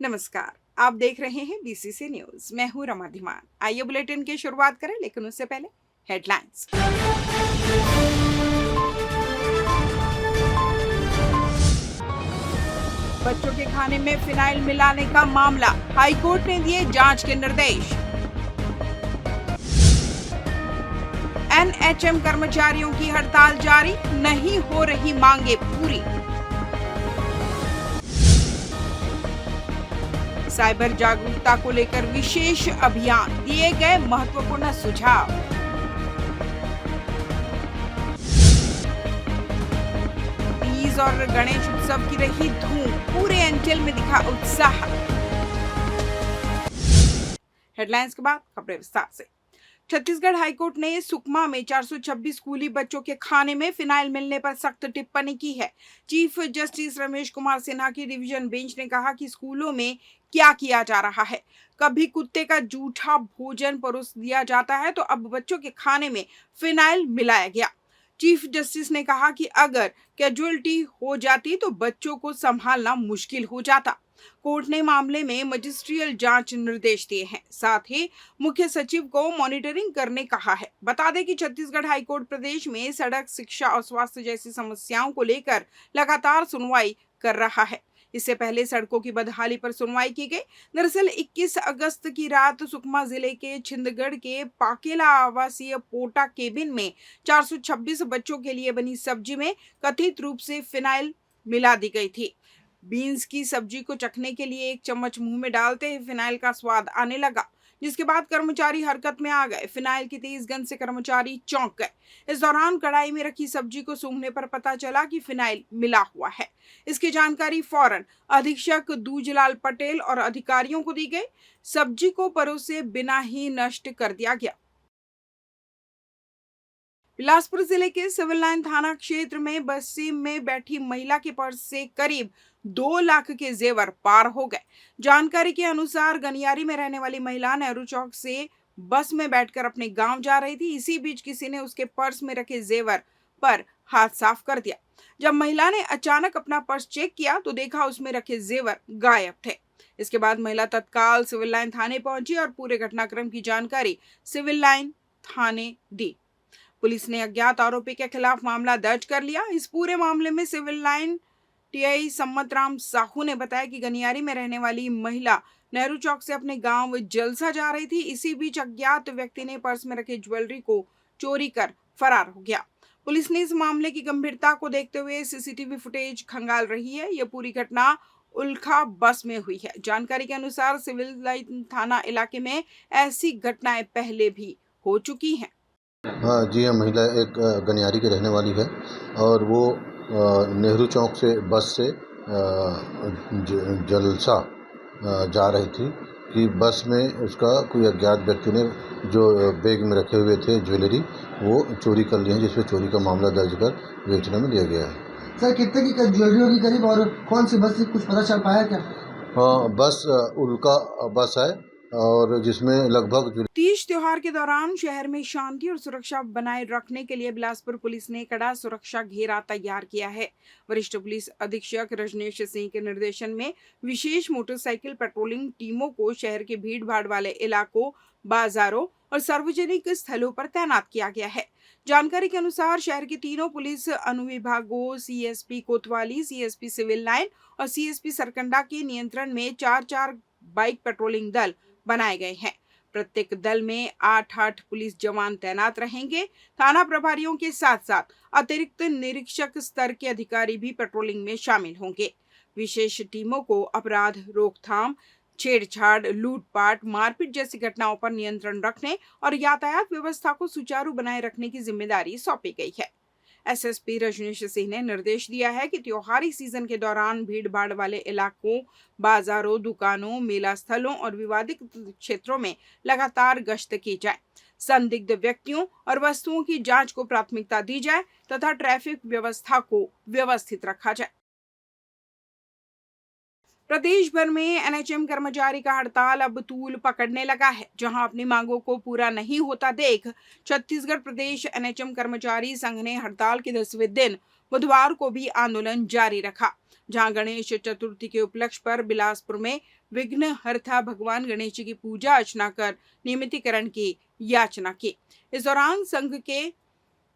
नमस्कार। आप देख रहे हैं बीसीसी न्यूज। मैं हूं रमा धीमान। आइए बुलेटिन की शुरुआत करें, लेकिन उससे पहले हेडलाइंस। बच्चों के खाने में फिनाइल मिलाने का मामला, हाईकोर्ट ने दिए जांच के निर्देश। एनएचएम कर्मचारियों की हड़ताल जारी, नहीं हो रही मांगे पूरी। साइबर जागरूकता को लेकर विशेष अभियान, दिए गए महत्वपूर्ण सुझाव। तीज और गणेश उत्सव की रही धूम, पूरे अंचल में दिखा उत्साह। हेडलाइंस के बाद खबरें विस्तार से। छत्तीसगढ़ हाईकोर्ट ने सुकमा में 426 स्कूली बच्चों के खाने में फिनाइल मिलने पर सख्त टिप्पणी की है। चीफ जस्टिस रमेश कुमार सिन्हा की डिवीजन बेंच ने कहा कि स्कूलों में क्या किया जा रहा है। कभी कुत्ते का जूठा भोजन परोस दिया जाता है, तो अब बच्चों के खाने में फिनाइल मिलाया गया। चीफ जस्टिस ने कहा कि अगर कैजुअलिटी हो जाती तो बच्चों को संभालना मुश्किल हो जाता। कोर्ट ने मामले में मजिस्ट्रियल जांच निर्देश दिए हैं। साथ ही मुख्य सचिव को मॉनिटरिंग करने कहा है। बता दें कि छत्तीसगढ़ हाईकोर्ट प्रदेश में सड़क, शिक्षा और स्वास्थ्य जैसी समस्याओं को लेकर लगातार सुनवाई कर रहा है। इससे पहले सड़कों की बदहाली पर सुनवाई की गई। दरअसल 21 अगस्त की रात सुकमा जिले के छिंदगढ़ के पाकेला आवासीय पोटा केबिन में 426 बच्चों के लिए बनी सब्जी में कथित रूप से फिनाइल मिला दी गई थी। बीन्स की सब्जी को चखने के लिए एक चम्मच मुंह में डालते ही फिनाइल का स्वाद आने लगा, जिसके बाद कर्मचारी हरकत में आ गए। फिनाइल की तेज गंध से कर्मचारी चौंक गए। इस दौरान कढ़ाई में रखी सब्जी को सूंघने पर पता चला कि फिनाइल मिला हुआ है। इसकी जानकारी फौरन अधीक्षक दूजलाल पटेल और अधिकारियों को दी गई। सब्जी को परोसे बिना ही नष्ट कर दिया गया। बिलासपुर जिले के सिविल लाइन थाना क्षेत्र में बस्सी में बैठी महिला के पर्स से करीब 2 लाख के जेवर पार हो गए। जानकारी के अनुसार गनियारी में रहने वाली महिला नेहरू चौक से बस में बैठकर अपने गांव जा रही थी। इसी बीच किसी ने उसके पर्स में रखे जेवर पर हाथ साफ कर दिया। जब महिला ने अचानक अपना पर्स चेक किया तो देखा उसमें रखे जेवर गायब थे। इसके बाद महिला तत्काल सिविल लाइन थाने पहुंची और पूरे घटनाक्रम की जानकारी सिविल लाइन थाने दी। पुलिस ने अज्ञात आरोपी के खिलाफ मामला दर्ज कर लिया। इस पूरे मामले में सिविल लाइन टीआई सम्मत राम साहू ने बताया कि गनियारी में रहने वाली महिला नेहरू चौक से अपने गांव जलसा जा रही थी। इसी बीच अज्ञात व्यक्ति ने पर्स में रखे ज्वेलरी को चोरी कर फरार हो गया। पुलिस ने इस मामले की गंभीरता को देखते हुए सीसीटीवी फुटेज खंगाल रही है। यह पूरी घटना उल्खा बस में हुई है। जानकारी के अनुसार सिविल लाइन थाना इलाके में ऐसी घटनाएं पहले भी हो चुकी हैं। हाँ जी, यह महिला एक गनियारी की रहने वाली है और वो नेहरू चौक से बस से जलसा जा रही थी कि बस में उसका कोई अज्ञात व्यक्ति ने जो बैग में रखे हुए थे ज्वेलरी वो चोरी कर लिए हैं, जिसमें चोरी का मामला दर्ज कर बेचने में लिया गया है। सर, कितने की ज्वेलरी होगी करीब और कौन सी बस से कुछ पता चल पाया क्या? हाँ, बस उल्का बस है और जिसमें लगभग तीज त्योहार के दौरान शहर में शांति और सुरक्षा बनाए रखने के लिए बिलासपुर पुलिस ने कड़ा सुरक्षा घेरा तैयार किया है। वरिष्ठ पुलिस अधीक्षक रजनेश सिंह के निर्देशन में विशेष मोटरसाइकिल पेट्रोलिंग टीमों को शहर के भीड़ भाड़ वाले इलाकों, बाजारों और सार्वजनिक स्थलों पर तैनात किया गया है। जानकारी के अनुसार शहर के तीनों पुलिस अनुविभागों सीएसपी कोतवाली, सीएसपी सिविल लाइन और सीएसपी सरकंडा के नियंत्रण में 4-4 बाइक पेट्रोलिंग दल बनाए गए हैं। प्रत्येक दल में 8-8 पुलिस जवान तैनात रहेंगे। थाना प्रभारियों के साथ साथ अतिरिक्त निरीक्षक स्तर के अधिकारी भी पेट्रोलिंग में शामिल होंगे। विशेष टीमों को अपराध रोकथाम, छेड़छाड़, लूटपाट, मारपीट जैसी घटनाओं पर नियंत्रण रखने और यातायात व्यवस्था को सुचारू बनाए रखने की जिम्मेदारी सौंपी गई है। एसएसपी रजनीश सिंह ने निर्देश दिया है कि त्योहारी सीजन के दौरान भीड़ भाड़ वाले इलाकों, बाजारों, दुकानों, मेला स्थलों और विवादित क्षेत्रों में लगातार गश्त की जाए। संदिग्ध व्यक्तियों और वस्तुओं की जांच को प्राथमिकता दी जाए तथा ट्रैफिक व्यवस्था को व्यवस्थित रखा जाए। प्रदेश भर में एनएचएम कर्मचारी का हड़ताल अब तूल पकड़ने लगा है। जहां अपनी मांगों को पूरा नहीं होता देख छत्तीसगढ़ प्रदेश एनएचएम कर्मचारी संघ ने हड़ताल के 10वें दिन बुधवार को भी आंदोलन जारी रखा, जहां गणेश चतुर्थी के उपलक्ष्य पर बिलासपुर में विघ्नहर्ता भगवान गणेश जी की पूजा अर्चना कर नियमितीकरण की याचना की। इस दौरान संघ के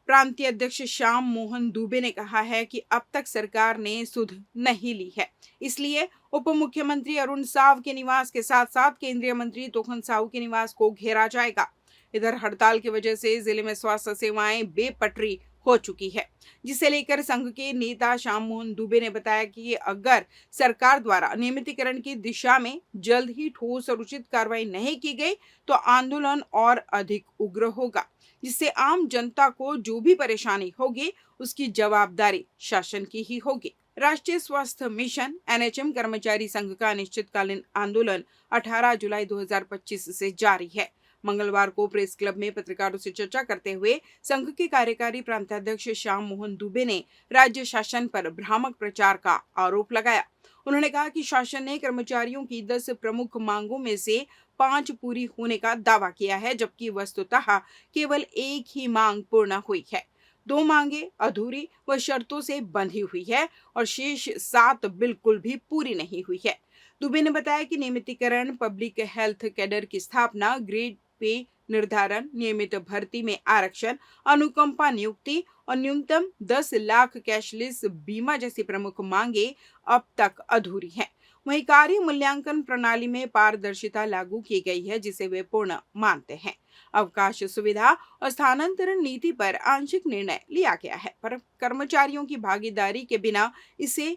प्रांतीय अध्यक्ष श्याम मोहन दुबे ने कहा है कि अब तक सरकार ने सुध नहीं ली है, इसलिए उप मुख्यमंत्री अरुण साव के निवास के साथ साथ केंद्रीय मंत्री तोखन साहू के निवास को घेरा जाएगा। इधर हड़ताल की वजह से जिले में स्वास्थ्य सेवाएं बेपटरी हो चुकी है, जिसे लेकर संघ के नेता श्याम मोहन दुबे ने बताया कि अगर सरकार द्वारा नियमितीकरण की दिशा में जल्द ही ठोस और उचित कार्रवाई नहीं की गई तो आंदोलन और अधिक उग्र होगा, जिससे आम जनता को जो भी परेशानी होगी उसकी जवाबदारी शासन की ही होगी। राष्ट्रीय स्वास्थ्य मिशन एनएचएम कर्मचारी संघ का अनिश्चितकालीन आंदोलन 18 जुलाई 2025 से जारी है। मंगलवार को प्रेस क्लब में पत्रकारों से चर्चा करते हुए संघ के कार्यकारी प्रांताध्यक्ष श्याम मोहन दुबे ने राज्य शासन पर भ्रामक प्रचार का आरोप लगाया। उन्होंने कहा कि शासन ने कर्मचारियों की 10 प्रमुख मांगों में से 5 पूरी होने का दावा किया है, जबकि वस्तुतः केवल एक ही मांग पूर्ण हुई है। 2 मांगे अधूरी व शर्तों से बंधी हुई है और शेष 7 बिल्कुल भी पूरी नहीं हुई है। दुबे ने बताया कि नियमितीकरण, पब्लिक हेल्थ कैडर की स्थापना, ग्रेड पे निर्धारण, नियमित भर्ती में आरक्षण, अनुकंपा नियुक्ति और न्यूनतम 10 लाख कैशलेस बीमा जैसी प्रमुख मांगे अब तक अधूरी हैं। वहीं कार्य मूल्यांकन प्रणाली में पारदर्शिता लागू की गई है, जिसे वे पूर्ण मानते हैं। अवकाश सुविधा और स्थानांतरण नीति पर आंशिक निर्णय लिया गया है, पर कर्मचारियों की भागीदारी के बिना इसे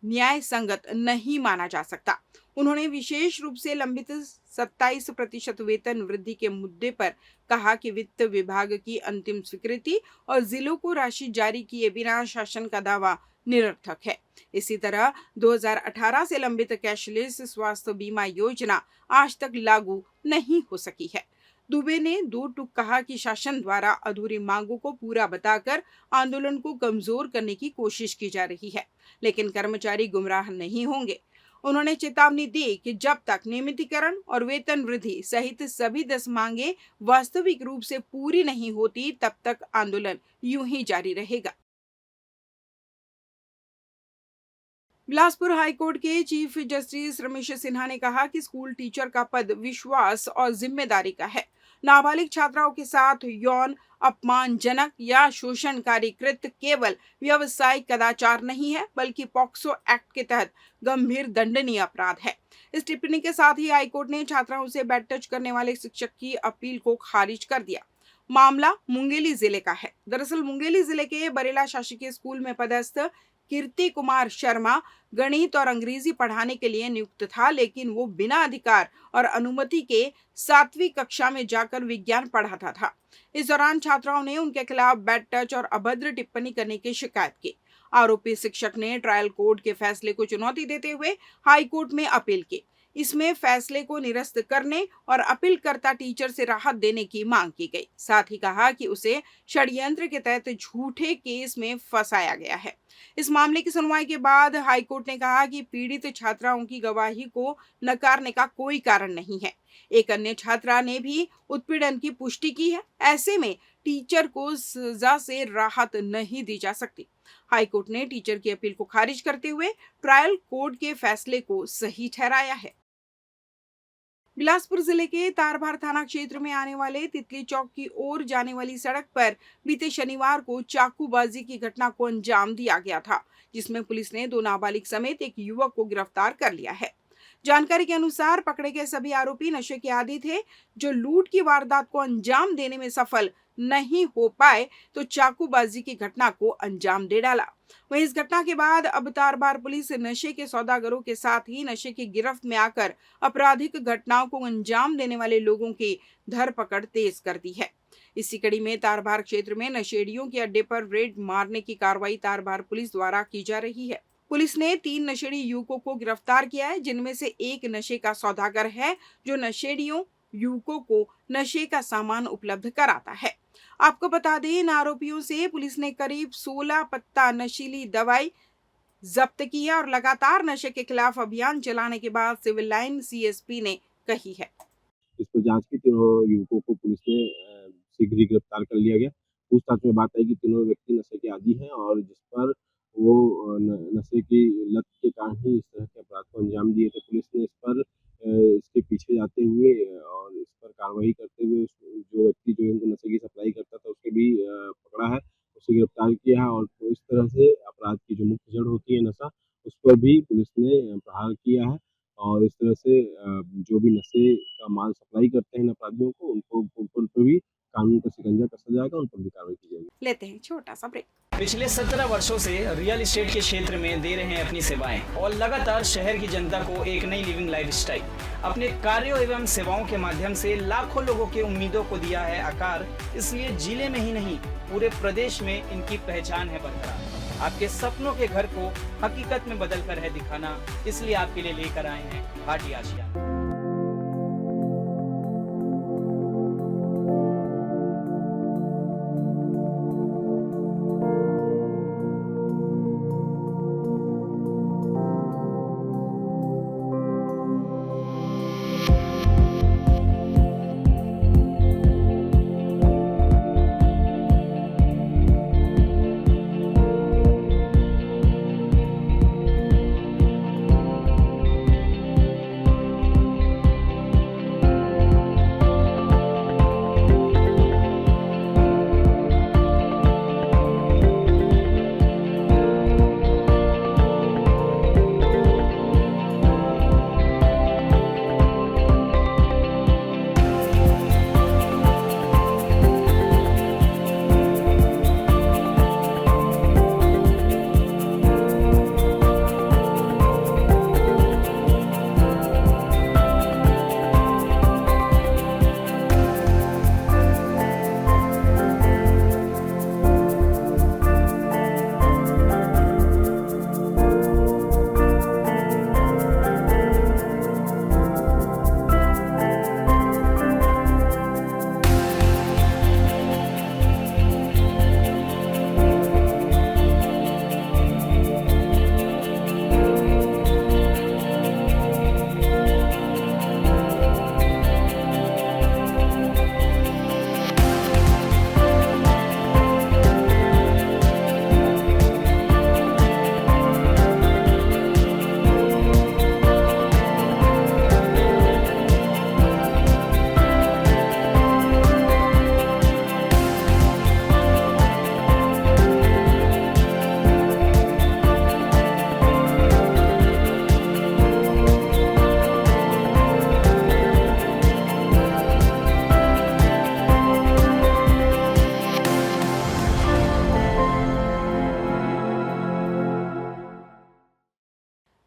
न्याय संगत नहीं माना जा सकता। उन्होंने विशेष रूप से लंबित 27% वेतन वृद्धि के मुद्दे पर कहा कि वित्त विभाग की अंतिम स्वीकृति और जिलों को राशि जारी किए बिना शासन का दावा निरर्थक है। इसी तरह 2018 से लंबित कैशलेस स्वास्थ्य बीमा योजना आज तक लागू नहीं हो सकी है। दुबे ने 2 टूक कहा कि शासन द्वारा अधूरी मांगों को पूरा बताकर आंदोलन को कमजोर करने की कोशिश की जा रही है, लेकिन कर्मचारी गुमराह नहीं होंगे। उन्होंने चेतावनी दी कि जब तक नियमितीकरण और वेतन वृद्धि सहित सभी 10 मांगे वास्तविक रूप से पूरी नहीं होती, तब तक आंदोलन यूं ही जारी रहेगा। बिलासपुर हाईकोर्ट के चीफ जस्टिस रमेश सिन्हा ने कहा कि स्कूल टीचर का पद विश्वास और जिम्मेदारी का है। नाबालिग छात्राओं के साथ यौन, अपमानजनक या शोषणकारी कृत्य केवल व्यावसायिक कदाचार नहीं है, बल्कि पॉक्सो एक्ट के तहत गंभीर दंडनीय अपराध है। इस टिप्पणी के साथ ही हाईकोर्ट ने छात्राओं से बैड टच करने वाले शिक्षक की अपील को खारिज कर दिया। मामला मुंगेली जिले का है। दरअसल मुंगेली जिले के बरेला शासकीय स्कूल में पदस्थ कीर्ति कुमार शर्मा गणित और अंग्रेजी पढ़ाने के लिए नियुक्त था, लेकिन वो बिना अधिकार और अनुमति के 7वीं कक्षा में जाकर विज्ञान पढ़ाता था। इस दौरान छात्राओं ने उनके खिलाफ बैड टच और अभद्र टिप्पणी करने की शिकायत की। आरोपी शिक्षक ने ट्रायल कोर्ट के फैसले को चुनौती देते हुए हाई कोर्ट में अपील की। इसमें फैसले को निरस्त करने और अपीलकर्ता टीचर से राहत देने की मांग की गई। साथ ही कहा कि उसे षड्यंत्र के तहत झूठे केस में फंसाया गया है। इस मामले की सुनवाई के बाद हाईकोर्ट ने कहा कि पीड़ित छात्राओं की गवाही को नकारने का कोई कारण नहीं है। एक अन्य छात्रा ने भी उत्पीड़न की पुष्टि की है। ऐसे में टीचर को सजा से राहत नहीं दी जा सकती। हाईकोर्ट ने टीचर की अपील को खारिज करते हुए ट्रायल कोर्ट के फैसले को सही ठहराया है। बिलासपुर जिले के तारभार थाना क्षेत्र में आने वाले तितली चौक की ओर जाने वाली सड़क पर बीते शनिवार को चाकूबाजी की घटना को अंजाम दिया गया था, जिसमें पुलिस ने 2 नाबालिग समेत एक युवक को गिरफ्तार कर लिया है। जानकारी के अनुसार पकड़े गए सभी आरोपी नशे के आदी थे, जो लूट की वारदात को अंजाम देने में सफल नहीं हो पाए तो चाकूबाजी की घटना को अंजाम दे डाला। वहीं इस घटना के बाद अब तारबार पुलिस नशे के सौदागरों के साथ ही नशे की गिरफ्त में आकर आपराधिक घटनाओं को अंजाम देने वाले लोगों की धरपकड़ तेज कर दी है। इसी कड़ी में तारबार क्षेत्र में नशेड़ियों के अड्डे पर रेड मारने की कार्रवाई तारबार पुलिस द्वारा की जा रही है। पुलिस ने 3 नशेड़ी युवकों को गिरफ्तार किया है, जिनमें से एक नशे का सौदागर है, जो नशेड़ियों युवकों को नशे का सामान उपलब्ध कराता है। आपको बता दें, इन आरोपियों से पुलिस ने करीब 16 पत्ता नशीली दवाई जब्त की है और लगातार नशे के खिलाफ अभियान चलाने के बाद सिविल लाइन सीएसपी ने कही है। इस पर जांच की, तीनों युवकों को पुलिस ने शीघ्र ही गिरफ्तार कर लिया गया पूछताछ में बात आई कि तीनों व्यक्ति नशे के आदी हैं और जिस पर वो नशे की लत के कारण ही इस तरह के अपराध को अंजाम दिए थे। पुलिस ने इस पर इसके पीछे जाते हुए और इस पर कार्रवाई करते हुए जो व्यक्ति जो इनको नशे की सप्लाई करता था उसको भी पकड़ा है, उसे गिरफ्तार किया है और तो इस तरह से अपराध की जो मुख्य जड़ होती है नशा, उस पर भी पुलिस ने प्रहार किया है और इस तरह से जो भी नशे का माल सप्लाई करते हैं इन अपराधियों को उन पर भी कानून का शिकंजा कसा जाएगा, उन पर भी कार्रवाई की जाएगी। लेते हैं छोटा सा ब्रेक। पिछले 17 वर्षों से रियल एस्टेट के क्षेत्र में दे रहे हैं अपनी सेवाएं और लगातार शहर की जनता को एक नई लिविंग लाइफस्टाइल। अपने कार्यों एवं सेवाओं के माध्यम से लाखों लोगों की उम्मीदों को दिया है आकार, इसलिए जिले में ही नहीं पूरे प्रदेश में इनकी पहचान है बरकरार। आपके सपनों के घर को हकीकत में बदल कर है दिखाना, इसलिए आपके लिए लेकर आए हैं भाटी आशिया।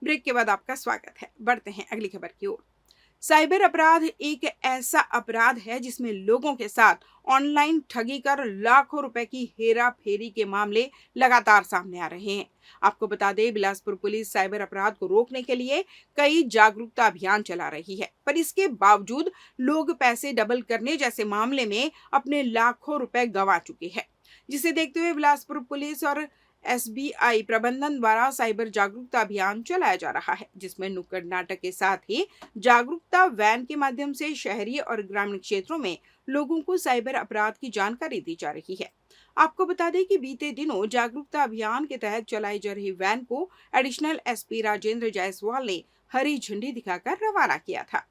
ब्रेक के बाद आपका स्वागत है। बढ़ते हैं अगली खबर की ओर। साइबर अपराध एक ऐसा अपराध है जिसमें लोगों के साथ ऑनलाइन ठगी कर लाखों रुपए की हेरा फेरी के मामले लगातार सामने आ रहे हैं। आपको बता दें, बिलासपुर पुलिस साइबर अपराध को रोकने के लिए कई जागरूकता अभियान चला रही है, पर इसके बावजूद लोग पैसे डबल करने जैसे मामले में अपने लाखों रुपए गंवा चुके हैं। जिसे देखते हुए बिलासपुर पुलिस और एसबीआई प्रबंधन द्वारा साइबर जागरूकता अभियान चलाया जा रहा है, जिसमें नुक्कड़ नाटक के साथ ही जागरूकता वैन के माध्यम से शहरी और ग्रामीण क्षेत्रों में लोगों को साइबर अपराध की जानकारी दी जा रही है। आपको बता दें कि बीते दिनों जागरूकता अभियान के तहत चलाई जा रही वैन को एडिशनल एसपी राजेंद्र जायसवाल ने हरी झंडी दिखाकर रवाना किया था।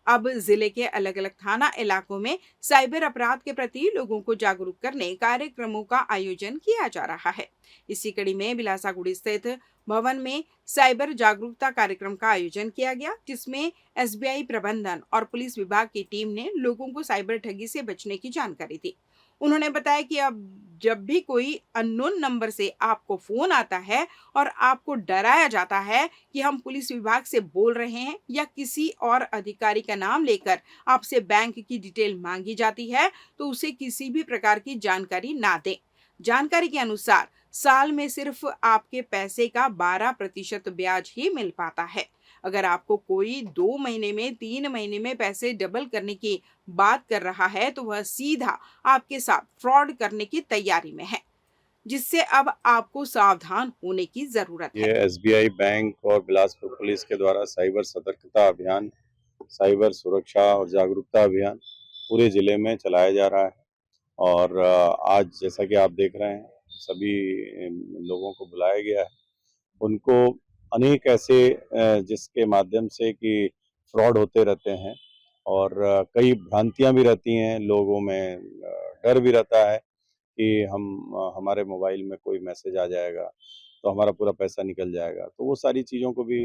अब जिले के अलग अलग थाना इलाकों में साइबर अपराध के प्रति लोगों को जागरूक करने कार्यक्रमों का आयोजन किया जा रहा है। इसी कड़ी में बिलासागुड़ी स्थित भवन में साइबर जागरूकता कार्यक्रम का आयोजन किया गया, जिसमें एसबीआई प्रबंधन और पुलिस विभाग की टीम ने लोगों को साइबर ठगी से बचने की जानकारी दी। उन्होंने बताया कि अब जब भी कोई अननोन नंबर से आपको फोन आता है और आपको डराया जाता है कि हम पुलिस विभाग से बोल रहे हैं या किसी और अधिकारी का नाम लेकर आपसे बैंक की डिटेल मांगी जाती है, तो उसे किसी भी प्रकार की जानकारी ना दें। जानकारी के अनुसार साल में सिर्फ आपके पैसे का 12% ब्याज ही मिल पाता है। अगर आपको कोई 2 महीने में 3 महीने में पैसे डबल करने की बात कर रहा है, तो वह सीधा आपके साथ फ्रॉड करने की तैयारी में है, जिससे अब आपको सावधान होने की जरूरत है। ये एसबीआई बैंक और बिलासपुर पुलिस के द्वारा साइबर सतर्कता अभियान, साइबर सुरक्षा और जागरूकता अभियान पूरे जिले में चलाया जा रहा है। और आज जैसा कि आप देख रहे हैं सभी लोगों को बुलाया गया है। उनको अनेक ऐसे जिसके माध्यम से कि फ्रॉड होते रहते हैं और कई भ्रांतियां भी रहती हैं लोगों में, डर भी रहता है कि हमारे मोबाइल में कोई मैसेज आ जाएगा तो हमारा पूरा पैसा निकल जाएगा। तो वो सारी चीज़ों को भी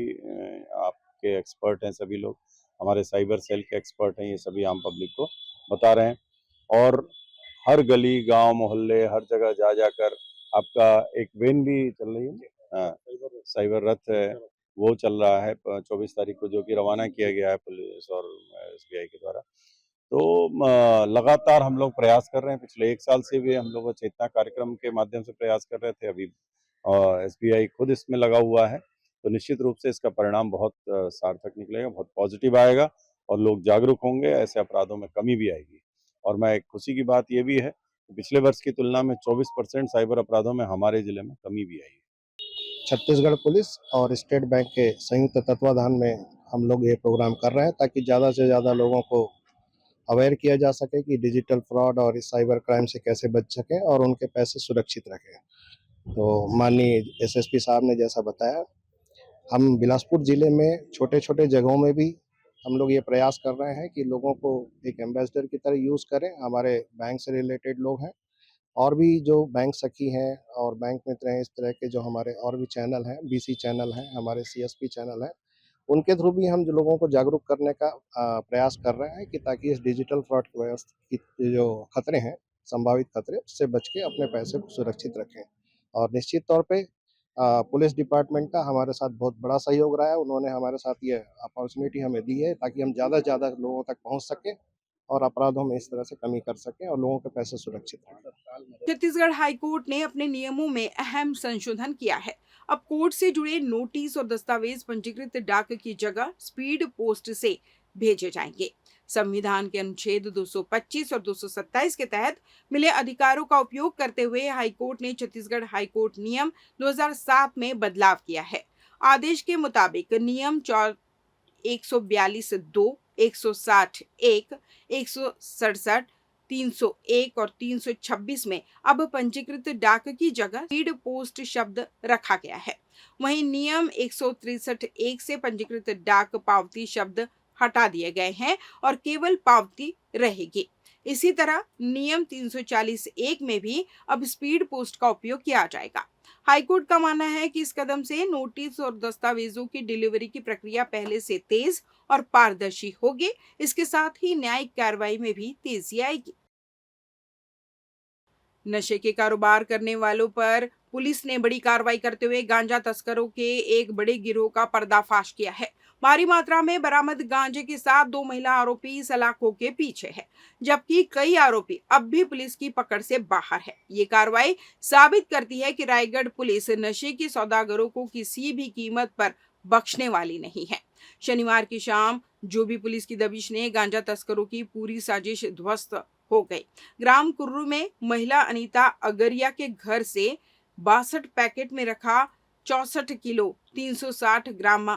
आपके एक्सपर्ट हैं सभी लोग, हमारे साइबर सेल के एक्सपर्ट हैं, ये सभी आम पब्लिक को बता रहे हैं। और हर गली, गांव, मोहल्ले, हर जगह जा जाकर आपका एक वैन भी चल रही है, हाँ, साइबर रथ है, वो चल रहा है 24 तारीख को, जो कि रवाना किया गया है पुलिस और एसबीआई के द्वारा। तो लगातार हम लोग प्रयास कर रहे हैं, पिछले 1 साल से भी हम लोग चेतना कार्यक्रम के माध्यम से प्रयास कर रहे थे। अभी एसबीआई खुद इसमें लगा हुआ है, तो निश्चित रूप से इसका परिणाम बहुत सार्थक निकलेगा, बहुत पॉजिटिव आएगा और लोग जागरूक होंगे, ऐसे अपराधों में कमी भी आएगी। और मैं एक खुशी की बात ये भी है कि पिछले वर्ष की तुलना में 24% साइबर अपराधों में हमारे जिले में कमी भी आई है। छत्तीसगढ़ पुलिस और स्टेट बैंक के संयुक्त तत्वाधान में हम लोग ये प्रोग्राम कर रहे हैं ताकि ज़्यादा से ज़्यादा लोगों को अवेयर किया जा सके कि डिजिटल फ्रॉड और इस साइबर क्राइम से कैसे बच सकें और उनके पैसे सुरक्षित रखें। तो माननीय एसएसपी साहब ने जैसा बताया, हम बिलासपुर ज़िले में छोटे-छोटे जगहों में भी हम लोग ये प्रयास कर रहे हैं कि लोगों को एक एम्बेसडर की तरह यूज़ करें। हमारे बैंक से रिलेटेड लोग हैं और भी जो बैंक सखी हैं और बैंक मित्र हैं, इस तरह के जो हमारे और भी चैनल हैं, बीसी चैनल हैं, हमारे सीएसपी चैनल हैं, उनके थ्रू भी हम जो लोगों को जागरूक करने का प्रयास कर रहे हैं कि ताकि इस डिजिटल फ्रॉड की व्यवस्था की जो खतरे हैं, संभावित खतरे, उससे बच के अपने पैसे को सुरक्षित रखें। और निश्चित तौर पे पुलिस डिपार्टमेंट का हमारे साथ बहुत बड़ा सहयोग रहा है। उन्होंने हमारे साथ ये अपॉर्च्युनिटी हमें दी है ताकि हम ज़्यादा से ज़्यादा लोगों तक पहुँच सकें और अपराधों में इस तरह से कमी कर सकें और लोगों के पैसे सुरक्षित रखें। छत्तीसगढ़ हाईकोर्ट ने अपने नियमों में अहम संशोधन किया है। अब कोर्ट से जुड़े नोटिस और दस्तावेज पंजीकृत डाक की जगह स्पीड पोस्ट से भेजे जाएंगे। संविधान के अनुच्छेद 225 और 227 के तहत मिले अधिकारों का उपयोग करते हुए हाईकोर्ट ने छत्तीसगढ़ हाईकोर्ट नियम 2007 में बदलाव किया है। आदेश के मुताबिक नियम 142(2), 160(1), 167, 301 और 326 में अब पंजीकृत डाक की जगह स्पीड पोस्ट शब्द रखा गया है। वहीं नियम 163(1) से पंजीकृत डाक पावती शब्द हटा दिए गए हैं और केवल पावती रहेगी। इसी तरह नियम 340(1) में भी अब स्पीड पोस्ट का उपयोग किया जाएगा। हाईकोर्ट का मानना है कि इस कदम से नोटिस और दस्तावेजों की डिलीवरी की प्रक्रिया पहले से तेज और पारदर्शी होगी। इसके साथ ही न्यायिक कार्रवाई में भी तेजी आएगी। नशे के कारोबार करने वालों पर पुलिस ने बड़ी कार्रवाई करते हुए गांजा तस्करों के एक बड़े गिरोह का पर्दाफाश किया है। भारी मात्रा में बरामद गांजे के साथ 2 महिला आरोपी सलाखों के पीछे है, जबकि कई आरोपी अब भी पुलिस की पकड़ से बाहर है। ये कार्रवाई साबित करती है कि रायगढ़ पुलिस नशे के सौदागरों को किसी भी कीमत पर बख्शने वाली नहीं है। शनिवार की शाम जो भी पुलिस की दबिश ने गांजा तस्करों की पूरी साजिश ध्वस्त हो गई। ग्राम कुर्रू में महिला अनीता अगरिया के घर से 62 पैकेट में रखा 64 किलो 360 ग्राम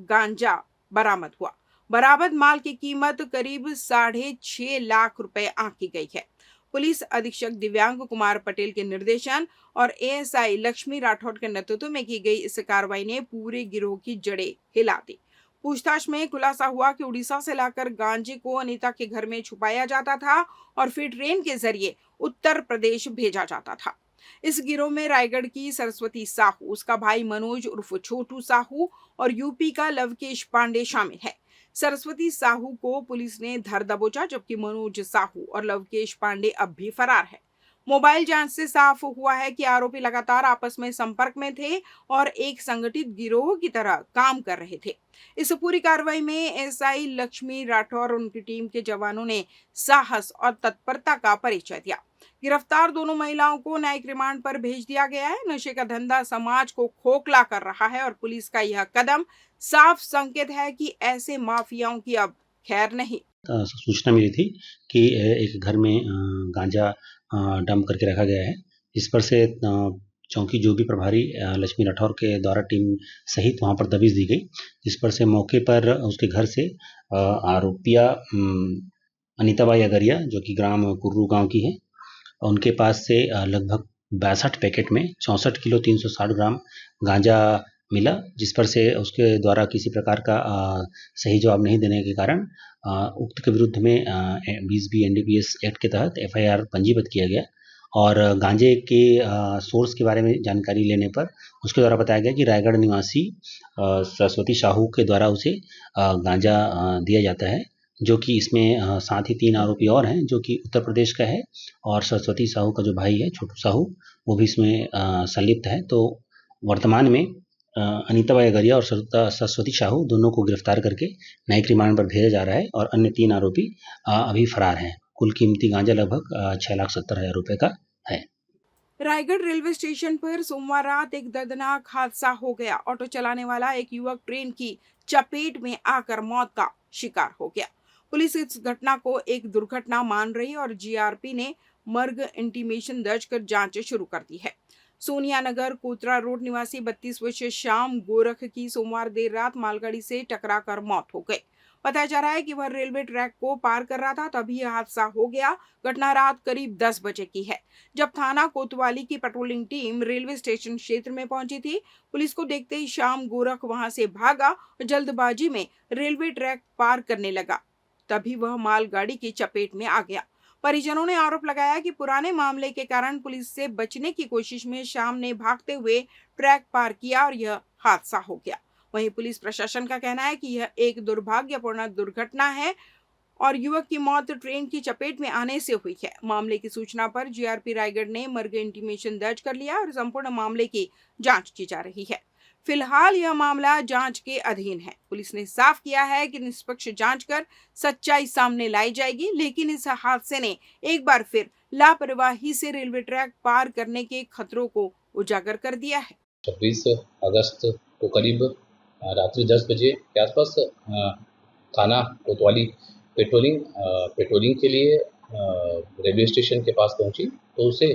गांजा बरामद हुआ। बरामद माल की कीमत करीब 6.5 लाख रुपए आंकी गई है। पुलिस अधीक्षक दिव्यांग कुमार पटेल के निर्देशन और एएसआई लक्ष्मी राठौड़ के नेतृत्व में की गई इस कार्रवाई ने पूरे गिरोह की जड़ें हिला दी। पूछताछ में खुलासा हुआ कि उड़ीसा से लाकर गांजे को अनीता के घर में छुपाया जाता था और फिर ट्रेन के जरिए उत्तर प्रदेश भेजा जाता था। इस गिरोह में रायगढ़ की सरस्वती साहू, उसका भाई मनोज उर्फ छोटू साहू और यूपी का लवकेश पांडे शामिल है। सरस्वती साहू को पुलिस ने धर दबोचा, जबकि मनोज साहू और लवकेश पांडे अब भी फरार है। मोबाइल जांच से साफ हुआ है कि आरोपी लगातार आपस में संपर्क में थे और एक संगठित गिरोह की तरह काम कर रहे थे। इस पूरी कार्रवाई में एसआई लक्ष्मी राठौर और उनकी टीम के जवानों ने साहस और तत्परता का परिचय दिया। गिरफ्तार दोनों महिलाओं को न्यायिक रिमांड पर भेज दिया गया है। नशे का धंधा समाज को खोखला कर रहा है और पुलिस का यह कदम साफ संकेत है कि ऐसे माफियाओं की अब खैर नहीं। सूचना मिली थी कि एक घर में गांजा डंप करके रखा गया है। इस पर से चौकी जो भी प्रभारी लक्ष्मी राठौर के द्वारा टीम सहित वहां पर दबिश दी गई, जिस पर से मौके पर उसके घर से आरोपिया अनीता बाई अगरिया जो कि ग्राम कुर्रू गांव की है उनके पास से लगभग 62 पैकेट में 64 किलो 360 ग्राम गांजा मिला, जिस पर से उसके द्वारा किसी प्रकार का सही जवाब नहीं देने के कारण उक्त के विरुद्ध में 20B NDPS एक्ट के तहत FIR पंजीबद्ध किया गया। और गांजे के सोर्स के बारे में जानकारी लेने पर उसके द्वारा बताया गया कि रायगढ़ निवासी सरस्वती साहू के द्वारा उसे गांजा दिया जाता है, जो कि इसमें साथ ही 3 आरोपी और हैं जो कि उत्तर प्रदेश का है, और सरस्वती साहू का जो भाई है छोटू साहू वो भी इसमें संलिप्त है। तो वर्तमान में अनीता बाई अगरिया और सरस्वती साहू दोनों को गिरफ्तार करके न्यायिक रिमांड पर भेजा जा रहा है और अन्य 3 आरोपी अभी फरार हैं। कुल कीमती गांजा लगभग 6,70,000 रुपए का है। रायगढ़ रेलवे स्टेशन पर सोमवार रात एक दर्दनाक हादसा हो गया। ऑटो चलाने वाला एक युवक ट्रेन की चपेट में आकर मौत का शिकार हो गया। पुलिस इस घटना को एक दुर्घटना मान रही और GRP ने मर्ग इंटीमेशन दर्ज कर जांच शुरू कर दी है। सोनिया नगर कोतरा रोड निवासी 32 वर्षीय श्याम गोरख की सोमवार देर रात मालगाड़ी से टकराकर मौत हो गई। बताया जा रहा है कि वह रेलवे ट्रैक को पार कर रहा था, तभी यह हादसा हो गया। घटना रात करीब 10 बजे की है, जब थाना कोतवाली की पेट्रोलिंग टीम रेलवे स्टेशन क्षेत्र में पहुंची थी। पुलिस को देखते ही श्याम गोरख वहां से भागा और जल्दबाजी में रेलवे ट्रैक पार करने लगा, तभी वह मालगाड़ी की चपेट में आ गया। परिजनों ने आरोप लगाया कि पुराने मामले के कारण पुलिस से बचने की कोशिश में श्याम ने भागते हुए ट्रैक पार किया और यह हादसा हो गया। वहीं पुलिस प्रशासन का कहना है कि यह एक दुर्भाग्यपूर्ण दुर्घटना है और युवक की मौत ट्रेन की चपेट में आने से हुई है। मामले की सूचना पर GRP रायगढ़ ने मर्ग इंटीमेशन दर्ज कर लिया और संपूर्ण मामले की जांच की जा रही है। फिलहाल यह मामला जांच के अधीन है। पुलिस ने साफ किया है कि निष्पक्ष जांच कर सच्चाई सामने लाई जाएगी, लेकिन इस हादसे ने एक बार फिर लापरवाही से रेलवे ट्रैक पार करने के खतरों को उजागर कर दिया है। 26 अगस्त को करीब रात्रि 10 बजे के आसपास थाना कोतवाली पेट्रोलिंग के लिए रेलवे स्टेशन के पास पहुंची, तो उसे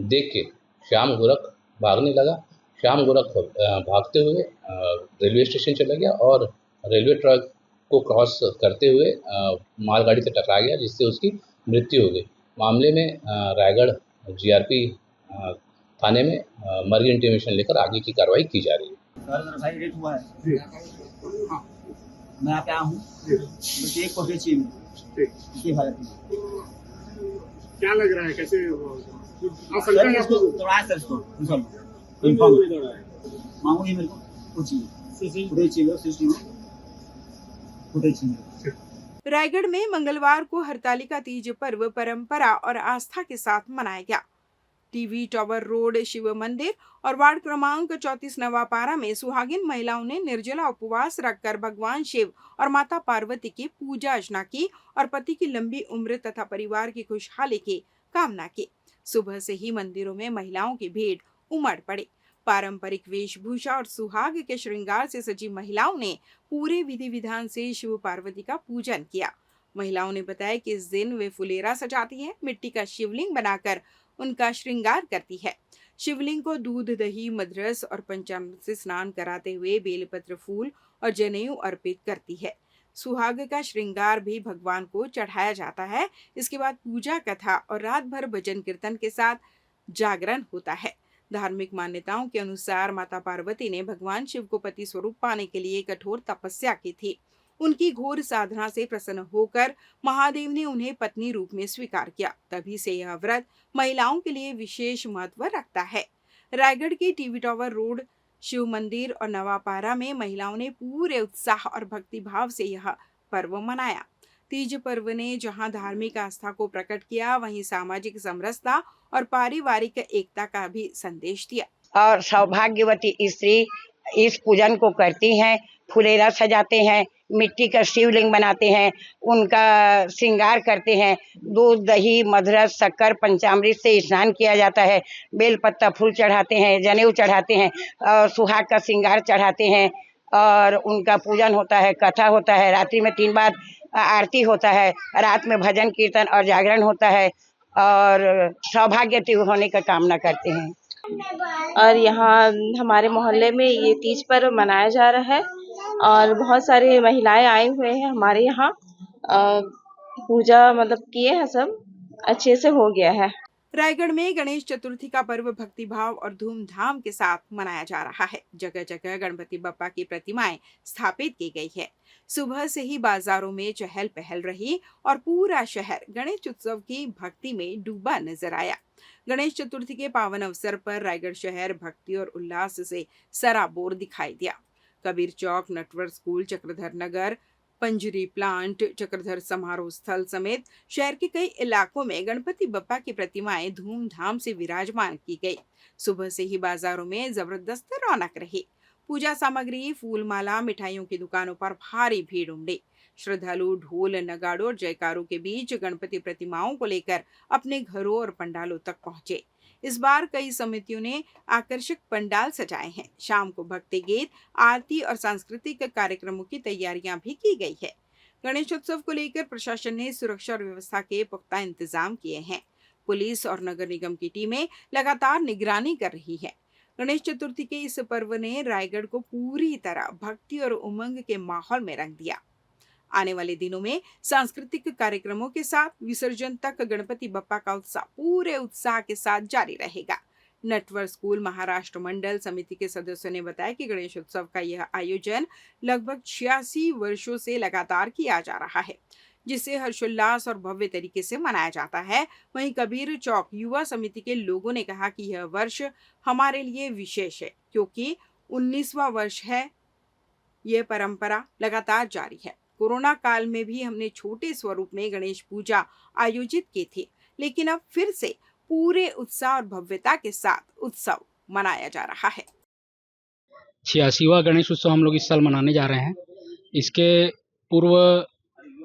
देख के श्याम गोरख भागने लगा। श्याम गोरख भागते हुए रेलवे स्टेशन चला गया और रेलवे ट्रैक को क्रॉस करते हुए मालगाड़ी से टकरा गया, जिससे उसकी मृत्यु हो गई। मामले में रायगढ़ GRP थाने में मर्ग इंटीमेशन लेकर आगे की कार्रवाई की जा रही है। भाई रेट हुआ है जी। हाँ। मैं यहाँ पे आया हूँ, मुझे एक कॉफी चाहिए क्या लग रहा है, कैसे तोड़ा है सर इसको मांगूंगी मेरे को कुछ चाहिए। रायगढ़ में मंगलवार को हरतालिका तीज पर्व परंपरा और आस्था के साथ मनाया गया। टीवी टावर रोड शिव मंदिर और वार्ड क्रमांक 34 नवापारा में सुहागिन महिलाओं ने निर्जला उपवास रखकर भगवान शिव और माता पार्वती की पूजा अर्चना की और पति की लंबी उम्र तथा परिवार की खुशहाली की कामना की। सुबह से ही मंदिरों में महिलाओं की भीड़ उमड़ पड़ी। पारंपरिक वेशभूषा और सुहाग के श्रृंगार से सजी महिलाओं ने पूरे विधि विधान से शिव पार्वती का पूजन किया। महिलाओं ने बताया कि इस दिन वे फुलेरा सजाती हैं, मिट्टी का शिवलिंग बनाकर उनका श्रृंगार करती है। शिवलिंग को दूध, दही, मदरस और पंचामृत से स्नान कराते हुए बेलपत्र, फूल और जनेऊ अर्पित करती है। सुहाग का श्रृंगार भी भगवान को चढ़ाया जाता है। इसके बाद पूजा कथा और रात भर भजन कीर्तन के साथ जागरण होता है। धार्मिक मान्यताओं के अनुसार माता पार्वती ने भगवान शिव को पति स्वरूप पाने के लिए कठोर तपस्या की थी। उनकी घोर साधना से प्रसन्न होकर महादेव ने उन्हें पत्नी रूप में स्वीकार किया। तभी से यह व्रत महिलाओं के लिए विशेष महत्व रखता है। रायगढ़ के टीवी टावर रोड शिव मंदिर और नवापारा में महिलाओं ने पूरे उत्साह और भक्ति भाव से यह पर्व मनाया। तीज पर्व ने जहां धार्मिक आस्था को प्रकट किया, वहीं सामाजिक समरसता और पारिवारिक एकता का भी संदेश दिया। और सौभाग्यवती स्त्री इस पूजन को करती हैं, फुलेरा सजाते हैं, मिट्टी का शिवलिंग बनाते हैं, उनका श्रृंगार करते हैं। दूध, दही, मदरस, शक्कर, पंचामृत से स्नान किया जाता है। बेलपत्ता फूल चढ़ाते हैं, जनेऊ चढ़ाते हैं और सुहाग का श्रृंगार चढ़ाते हैं और उनका पूजन होता है, कथा होता है। रात्रि में 3 बार आरती होता है, रात में भजन कीर्तन और जागरण होता है और सौभाग्यवती होने का कामना करते हैं। और यहाँ हमारे मोहल्ले में ये तीज पर्व मनाया जा रहा है और बहुत सारी महिलाएं आए हुए हैं हमारे यहाँ। पूजा मतलब किए हैं, सब अच्छे से हो गया है। रायगढ़ में गणेश चतुर्थी का पर्व भक्तिभाव और धूमधाम के साथ मनाया जा रहा है। जगह जगह गणपति बप्पा की प्रतिमाएं स्थापित की गई है। सुबह से ही बाजारों में चहल पहल रही और पूरा शहर गणेश उत्सव की भक्ति में डूबा नजर आया। गणेश चतुर्थी के पावन अवसर पर रायगढ़ शहर भक्ति और उल्लास से सराबोर दिखाई दिया। कबीर चौक, नटवर स्कूल, चक्रधर नगर, पंजरी प्लांट, चक्रधर समारोह स्थल समेत शहर के कई इलाकों में गणपति बप्पा की प्रतिमाएं धूमधाम से विराजमान की गई। सुबह से ही बाजारों में जबरदस्त रौनक रही। पूजा सामग्री, फूल माला, मिठाइयों की दुकानों पर भारी भीड़ उमड़ी। श्रद्धालु ढोल, नगाड़ों और जयकारों के बीच गणपति प्रतिमाओं को लेकर अपने घरों और पंडालों तक पहुंचे। इस बार कई समितियों ने आकर्षक पंडाल सजाए हैं। शाम को भक्ति गीत, आरती और सांस्कृतिक कार्यक्रमों की तैयारियां भी की गई है। गणेशोत्सव को लेकर प्रशासन ने सुरक्षा और व्यवस्था के पुख्ता इंतजाम किए हैं। पुलिस और नगर निगम की टीमें लगातार निगरानी कर रही है। गणेश चतुर्थी के इस पर्व ने रायगढ़ को पूरी तरह भक्ति और उमंग के माहौल में रंग दिया। आने वाले दिनों में सांस्कृतिक कार्यक्रमों के साथ विसर्जन तक गणपति बप्पा का उत्साह पूरे उत्साह के साथ जारी रहेगा। नटवर स्कूल महाराष्ट्र मंडल समिति के सदस्यों ने बताया कि गणेश उत्सव का यह आयोजन लगभग 86 वर्षों से लगातार किया जा रहा है, जिसे हर्षोल्लास और भव्य तरीके से मनाया जाता है। वहीं कबीर चौक युवा समिति के लोगों ने कहा कि यह वर्ष हमारे लिए विशेष है, क्योंकि 19वां वर्ष है। यह परंपरा लगातार जारी है। कोरोना काल में भी हमने छोटे स्वरूप में गणेश पूजा आयोजित की थी, लेकिन अब फिर से पूरे उत्साह और भव्यता के साथ उत्सव मनाया जा रहा है। 86वां गणेश उत्सव हम लोग इस साल मनाने जा रहे हैं। इसके पूर्व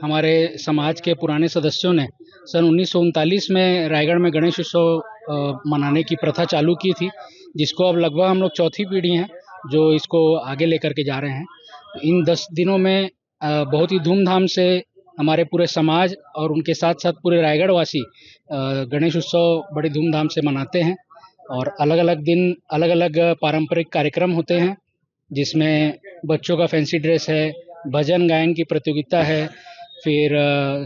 हमारे समाज के पुराने सदस्यों ने सन 1939 में रायगढ़ में गणेश उत्सव मनाने की प्रथा चालू की थी, जिसको अब लगभग हम लोग चौथी पीढ़ी हैं जो इसको आगे लेकर के जा रहे हैं। इन 10 दिनों में बहुत ही धूमधाम से हमारे पूरे समाज और उनके साथ साथ पूरे रायगढ़ वासी गणेश उत्सव बड़ी धूमधाम से मनाते हैं और अलग अलग दिन अलग अलग पारंपरिक कार्यक्रम होते हैं, जिसमें बच्चों का फैंसी ड्रेस है, भजन गायन की प्रतियोगिता है, फिर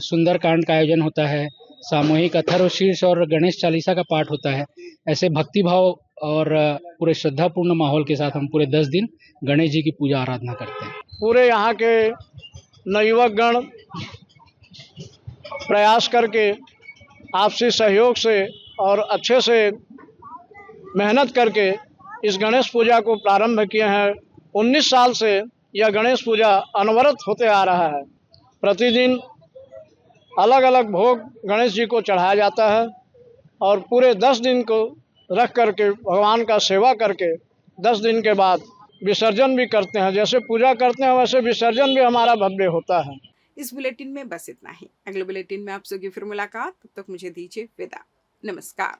सुंदरकांड का आयोजन होता है, सामूहिक अथर्वशीर्ष और गणेश चालीसा का पाठ होता है। ऐसे भक्तिभाव और पूरे श्रद्धापूर्ण माहौल के साथ हम पूरे 10 दिन गणेश जी की पूजा आराधना करते हैं। पूरे यहाँ के नवयुवक गण प्रयास करके आपसी सहयोग से और अच्छे से मेहनत करके इस गणेश पूजा को प्रारंभ किए हैं। 19 साल से यह गणेश पूजा अनवरत होते आ रहा है। प्रतिदिन अलग अलग भोग गणेश जी को चढ़ाया जाता है और पूरे 10 दिन को रख करके भगवान का सेवा करके 10 दिन के बाद विसर्जन भी करते हैं। जैसे पूजा करते हैं वैसे विसर्जन भी हमारा भव्य होता है। इस बुलेटिन में बस इतना ही। अगले बुलेटिन में आप सभी फिर मुलाकात। तब तक मुझे दीजिए विदा। नमस्कार।